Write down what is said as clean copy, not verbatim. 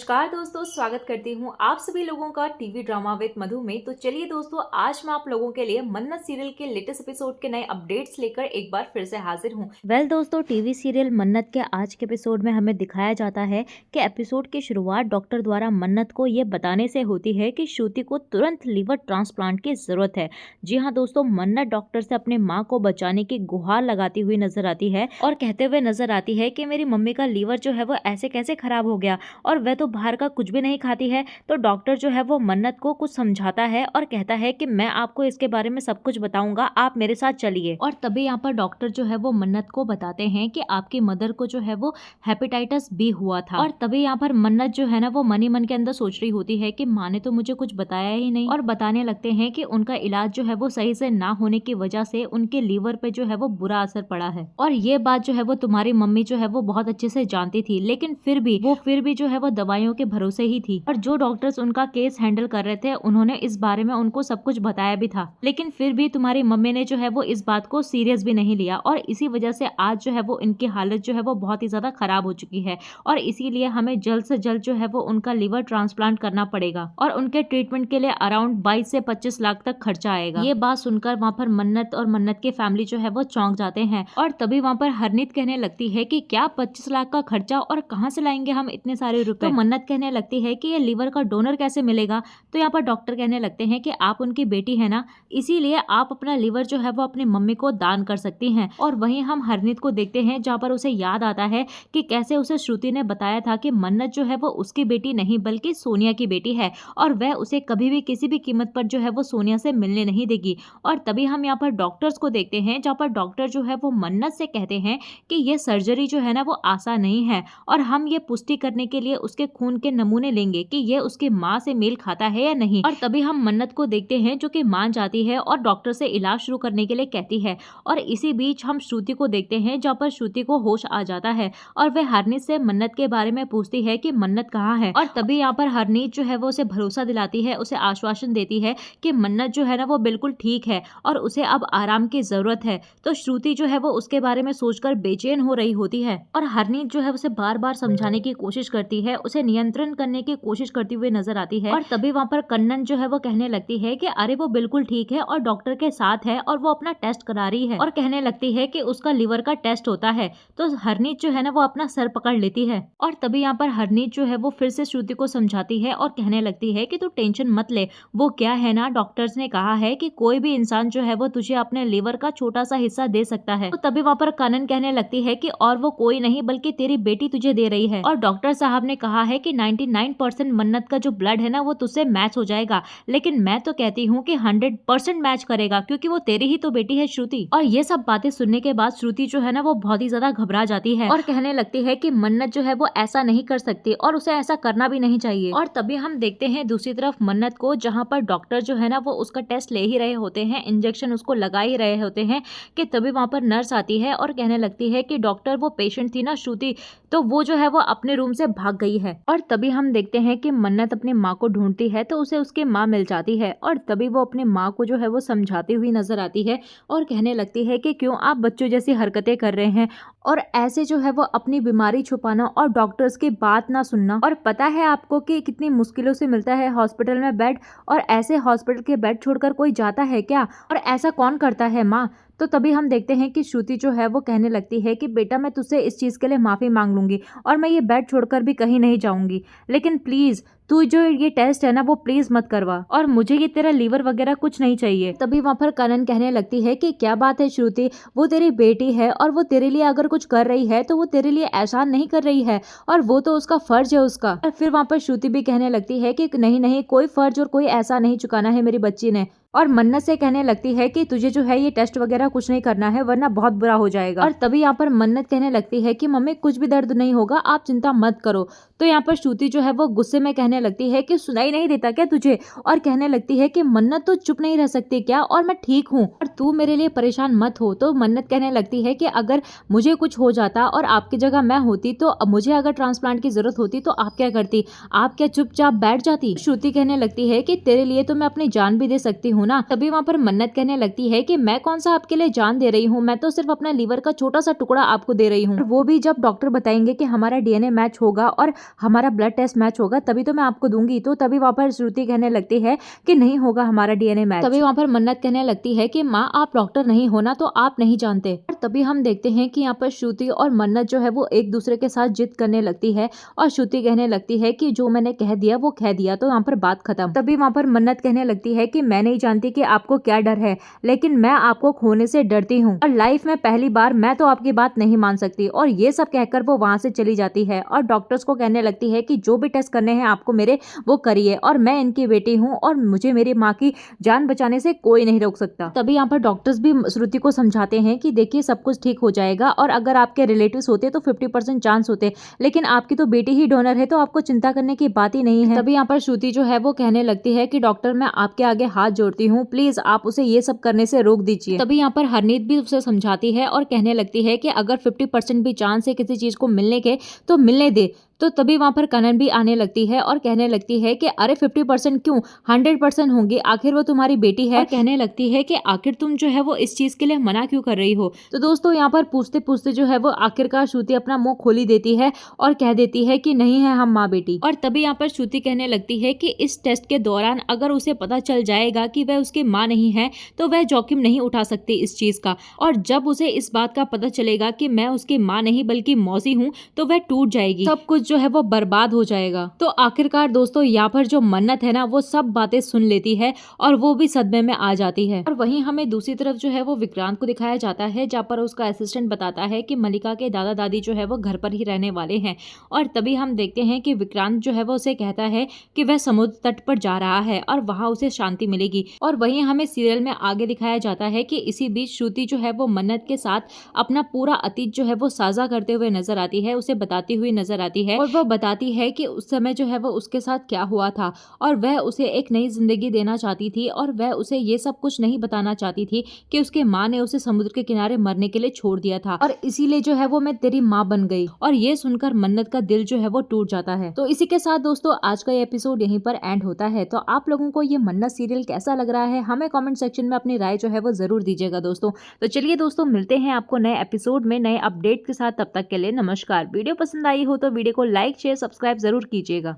नमस्कार दोस्तों, स्वागत करती हूँ आप सभी लोगों का टीवी ड्रामा विद मधु में। तो चलिए दोस्तों, आज मैं आप लोगों के लिए मन्नत सीरियल के लेटेस्ट एपिसोड के नए अपडेट्स लेकर एक बार फिर से हाजिर हूँ। दोस्तों, टीवी सीरियल मन्नत के आज के एपिसोड में हमें दिखाया जाता है कि एपिसोड की शुरुआत डॉक्टर द्वारा मन्नत को ये बताने से होती है कि श्रुति को तुरंत लीवर ट्रांसप्लांट की जरूरत है। जी हाँ दोस्तों, मन्नत डॉक्टर से अपनी माँ को बचाने की गुहार लगाती हुई नजर आती है और कहते हुए नजर आती है कि मेरी मम्मी का लीवर जो है वो ऐसे कैसे खराब हो गया और वह तो बाहर का कुछ भी नहीं खाती है। तो डॉक्टर जो है वो मन्नत को कुछ समझाता है और कहता है कि मैं आपको इसके बारे में सब कुछ बताऊंगा, आप मेरे साथ चलिए। और तभी यहाँ पर डॉक्टर जो है वो मन्नत को बताते हैं कि आपकी मदर को जो है वो हेपेटाइटिस बी हुआ था। और तभी यहाँ पर मन्नत जो है ना वो मन ही मन के अंदर सोच रही होती है कि माँ ने तो मुझे कुछ बताया ही नहीं, और बताने लगते हैं कि उनका इलाज जो है वो सही से ना होने की वजह से उनके लीवर पे जो है वो बुरा असर पड़ा है। और ये बात जो है वो तुम्हारी मम्मी जो है वो बहुत अच्छे से जानती थी, लेकिन फिर भी जो है वो दवाइयों के भरोसे ही थी। और जो डॉक्टर्स उनका केस हैंडल कर रहे थे उन्होंने इस बारे में उनको सब कुछ बताया भी था, लेकिन फिर भी तुम्हारी मम्मी ने जो है वो इस बात को सीरियस भी नहीं लिया। और इसी वजह से आज जो है वो इनकी हालत जो है वो बहुत ही ज्यादा खराब हो चुकी है, और इसीलिए हमें जल्द से जल्द जो है वो उनका लीवर ट्रांसप्लांट करना पड़ेगा और उनके ट्रीटमेंट के लिए अराउंड 22 से 25 लाख तक खर्चा आएगा। ये बात सुनकर वहाँ पर मन्नत और मन्नत की फैमिली जो है वो चौंक जाते हैं। और तभी वहाँ पर हरनीत कहने लगती है कि क्या 25 लाख का खर्चा, और कहाँ से लाएंगे हम इतने सारे रुपए। तो मन्नत कहने लगती है कि ये लीवर का डोनर कैसे मिलेगा। तो यहाँ पर डॉक्टर कहने लगते हैं कि आप उनकी बेटी है ना, इसीलिए आप अपना लीवर जो है वो अपनी मम्मी को दान कर सकती हैं। और वहीं हम हरनीत को देखते हैं जहाँ पर उसे याद आता है कि कैसे उसे श्रुति ने बताया था कि मन्नत जो है वो उसकी बेटी नहीं बल्कि सोनिया की बेटी है, और वह उसे कभी भी किसी भी कीमत पर जो है वो सोनिया से मिलने नहीं देगी। और तभी हम यहाँ पर डॉक्टर्स को देखते हैं जहाँ पर डॉक्टर जो है वो मन्नत से कहते हैं कि ये सर्जरी जो है ना वो आसान नहीं है, और हम ये पुष्टि करने के लिए उसके खून के नमूने लेंगे कि ये उसकी माँ से मेल खाता है या नहीं। और तभी हम मन्नत को देखते हैं जो कि मान जाती है और डॉक्टर से इलाज शुरू करने के लिए कहती है। और इसी बीच हम श्रुति को देखते हैं जहाँ पर श्रुति को होश आ जाता है और वह हरनीत से मन्नत के बारे में पूछती है कि मन्नत कहाँ है। और तभी यहाँ पर हरनीत जो है वो उसे भरोसा दिलाती है, उसे आश्वासन देती है कि मन्नत जो है ना वो बिल्कुल ठीक है और उसे अब आराम की जरूरत है। तो श्रुति जो है वो उसके बारे में सोचकर बेचैन हो रही होती है, और हरनीत जो है उसे बार बार समझाने की कोशिश करती है, उसे नियंत्रण करने की कोशिश करती हुई नजर आती है। और तभी वहाँ पर कन्नन जो है वो कहने लगती है कि अरे वो बिल्कुल ठीक है और डॉक्टर के साथ है और वो अपना टेस्ट करा रही है, और कहने लगती है कि उसका लीवर का टेस्ट होता है। तो हरनीत जो है ना वो अपना सर पकड़ लेती है। और तभी यहाँ पर हरनीत जो है वो फिर से श्रुति को समझाती है और कहने लगती है कि तू टेंशन मत ले, वो क्या है ना, डॉक्टर्स ने कहा है कि कोई भी इंसान जो है वो तुझे अपने लीवर का छोटा सा हिस्सा दे सकता है। तो तभी वहाँ पर कन्नन कहने लगती है कि और वो कोई नहीं बल्कि तेरी बेटी तुझे दे रही है, और डॉक्टर साहब ने कहा है कि 99% मन्नत का जो ब्लड है ना वो तुझसे मैच हो जाएगा, लेकिन मैं तो कहती हूँ कि 100% मैच करेगा क्योंकि वो तेरी ही तो बेटी है श्रुति। और ये सब बातें सुनने के बाद श्रुति जो है ना वो बहुत ही ज्यादा घबरा जाती है और कहने लगती है कि मन्नत जो है वो ऐसा नहीं कर सकती और उसे ऐसा करना भी नहीं चाहिए। और तभी हम देखते हैं दूसरी तरफ मन्नत को, जहाँ पर डॉक्टर जो है ना वो उसका टेस्ट ले ही रहे होते हैं, इंजेक्शन उसको लगा ही रहे होते हैं, कि तभी वहाँ पर नर्स आती है और कहने लगती है कि डॉक्टर वो पेशेंट थी ना श्रुति, तो वो जो है वो अपने रूम से भाग गई है। और तभी हम देखते हैं कि मन्नत अपनी माँ को ढूंढती है तो उसे उसकी माँ मिल जाती है, और तभी वो अपनी माँ को जो है वो समझाती हुई नजर आती है और कहने लगती है कि क्यों आप बच्चों जैसी हरकतें कर रहे हैं और ऐसे जो है वो अपनी बीमारी छुपाना और डॉक्टर्स की बात ना सुनना। और पता है आपको कि कितनी मुश्किलों से मिलता है हॉस्पिटल में बेड, और ऐसे हॉस्पिटल के बेड छोड़कर कोई जाता है क्या, और ऐसा कौन करता है माँ। तो तभी हम देखते हैं कि श्रुति जो है वो कहने लगती है कि बेटा मैं तुझसे इस चीज़ के लिए माफ़ी मांग लूंगी और मैं ये बेड छोड़कर भी कहीं नहीं जाऊंगी, लेकिन प्लीज़ तू जो ये टेस्ट है ना वो प्लीज मत करवा, और मुझे ये तेरा लीवर वगैरह कुछ नहीं चाहिए। तभी वहाँ पर कन्नन कहने लगती है कि क्या बात है श्रुति, वो तेरी बेटी है और वो तेरे लिए अगर कुछ कर रही है तो वो तेरे लिए एहसान नहीं कर रही है, और वो तो उसका फर्ज है उसका। और फिर वहाँ पर श्रुति भी कहने लगती है कि नहीं नहीं, कोई फर्ज और कोई एहसान नहीं चुकाना है मेरी बच्ची ने। और मन्नत से कहने लगती है कि तुझे जो है ये टेस्ट वगैरह कुछ नहीं करना है वरना बहुत बुरा हो जाएगा। और तभी यहाँ पर मन्नत कहने लगती है कि मम्मी कुछ भी दर्द नहीं होगा, आप चिंता मत करो। तो यहाँ पर श्रुति जो है वो गुस्से में कहने लगती है कि सुनाई नहीं देता क्या तुझे, और कहने लगती है कि मन्नत तो चुप नहीं रह सकती क्या, और मैं ठीक हूँ और तू मेरे लिए परेशान मत हो। तो मन्नत कहने लगती है कि अगर मुझे कुछ हो जाता और आपकी जगह मैं होती तो मुझे अगर ट्रांसप्लांट की जरूरत होती तो आप क्या करती, आप क्या चुपचाप बैठ जाती। श्रुति कहने लगती है कि तेरे लिए तो मैं अपनी जान भी दे सकती हूँ ना। तभी वहाँ पर मन्नत कहने लगती है कि मैं कौन सा आपके लिए जान दे रही हूँ, मैं तो सिर्फ अपना लीवर का छोटा सा टुकड़ा आपको दे रही हूँ, वो भी जब डॉक्टर बताएंगे कि हमारा DNA मैच होगा और हमारा ब्लड टेस्ट मैच होगा तभी तो मैं आपको दूंगी। तो तभी वहाँ पर श्रुति कहने लगती है कि नहीं होगा हमारा DNA मैच। तभी वहाँ पर मन्नत कहने लगती है कि माँ आप डॉक्टर नहीं हो ना, तो आप नहीं जानते। और तभी हम देखते हैं कि यहाँ पर श्रुति और मन्नत जो है वो एक दूसरे के साथ जिद करने लगती है और श्रुति कहने लगती है कि जो मैंने कह दिया वो कह दिया, तो यहाँ पर बात खत्म। तभी वहाँ पर मन्नत कहने लगती है कि मैं नहीं जानती कि आपको क्या डर है, लेकिन मैं आपको खोने से डरती हूँ और लाइफ में पहली बार मैं तो आपकी बात नहीं मान सकती। और ये सब कहकर वो वहां से चली जाती है और डॉक्टर्स को कहने लगती है कि जो भी टेस्ट करने हैं आपको मेरे वो करिए, और मैं इनकी बेटी हूँ और मुझे मेरी माँ की जान बचाने से कोई नहीं रोक सकता। तभी यहाँ पर डॉक्टर्स भी श्रुति को समझाते हैं कि देखिए सब कुछ ठीक हो जाएगा, और अगर आपके रिलेटिव्स होते तो 50% चांस होते, लेकिन आपकी तो बेटी ही डोनर है, तो आपको चिंता करने की बात ही नहीं है। तभी यहाँ पर श्रुति जो है वो कहने लगती है कि डॉक्टर मैं आपके आगे हाथ जोड़ती हूँ, प्लीज आप उसे ये सब करने से रोक दीजिए। तभी यहाँ पर हरनीत भी उसे समझाती है और कहने लगती है कि अगर 50% भी चांस है किसी चीज को मिलने के तो मिलने दे। तो तभी वहां पर कनन भी आने लगती है और कहने लगती है कि अरे 50% क्यों, 100% होंगे, आखिर वो तुम्हारी बेटी है। और कहने लगती है कि आखिर तुम जो है वो इस चीज के लिए मना क्यों कर रही हो। तो दोस्तों यहाँ पर पूछते पूछते जो है वो आखिरकार श्रुति अपना मुंह खोली देती है और कह देती है कि नहीं है हम माँ बेटी। और तभी यहाँ पर श्रुति कहने लगती है कि इस टेस्ट के दौरान अगर उसे पता चल जाएगा कि वह उसकी माँ नहीं है तो वह जोखिम नहीं उठा सकती इस चीज का, और जब उसे इस बात का पता चलेगा कि मैं उसकी माँ नहीं बल्कि मौसी हूँ तो वह टूट जाएगी, सब कुछ जो है वो बर्बाद हो जाएगा। तो आखिरकार दोस्तों यहाँ पर जो मन्नत है ना वो सब बातें सुन लेती है और वो भी सदमे में आ जाती है। और वहीं हमें दूसरी तरफ जो है वो विक्रांत को दिखाया जाता है, जहाँ पर उसका असिस्टेंट बताता है कि मलिका के दादा दादी जो है वो घर पर ही रहने वाले हैं। और तभी हम देखते हैं कि विक्रांत जो है वो उसे कहता है कि वह समुद्र तट पर जा रहा है और वहां उसे शांति मिलेगी। और वहीं हमें सीरियल में आगे दिखाया जाता है कि इसी बीच श्रुति जो है वो मन्नत के साथ अपना पूरा अतीत जो है वो साझा करते हुए नजर आती है, उसे बताती हुई नजर आती है, और वो बताती है कि उस समय जो है वो उसके साथ क्या हुआ था और वह उसे एक नई जिंदगी देना चाहती थी, और वह उसे ये सब कुछ नहीं बताना चाहती थी कि उसके माँ ने उसे समुद्र के किनारे मरने के लिए छोड़ दिया था, और इसीलिए जो है वो मैं तेरी माँ बन गई। और ये सुनकर मन्नत का दिल जो है वो टूट जाता है। तो इसी के साथ दोस्तों आज का ये एपिसोड यहीं पर एंड होता है। तो आप लोगों को ये मन्नत सीरियल कैसा लग रहा है हमें कमेंट सेक्शन में अपनी राय जो है वो जरूर दीजिएगा दोस्तों। तो चलिए दोस्तों मिलते हैं आपको नए एपिसोड में नए अपडेट के साथ, तब तक के लिए नमस्कार। वीडियो पसंद आई हो तो वीडियो को लाइक शेयर सब्सक्राइब जरूर कीजिएगा।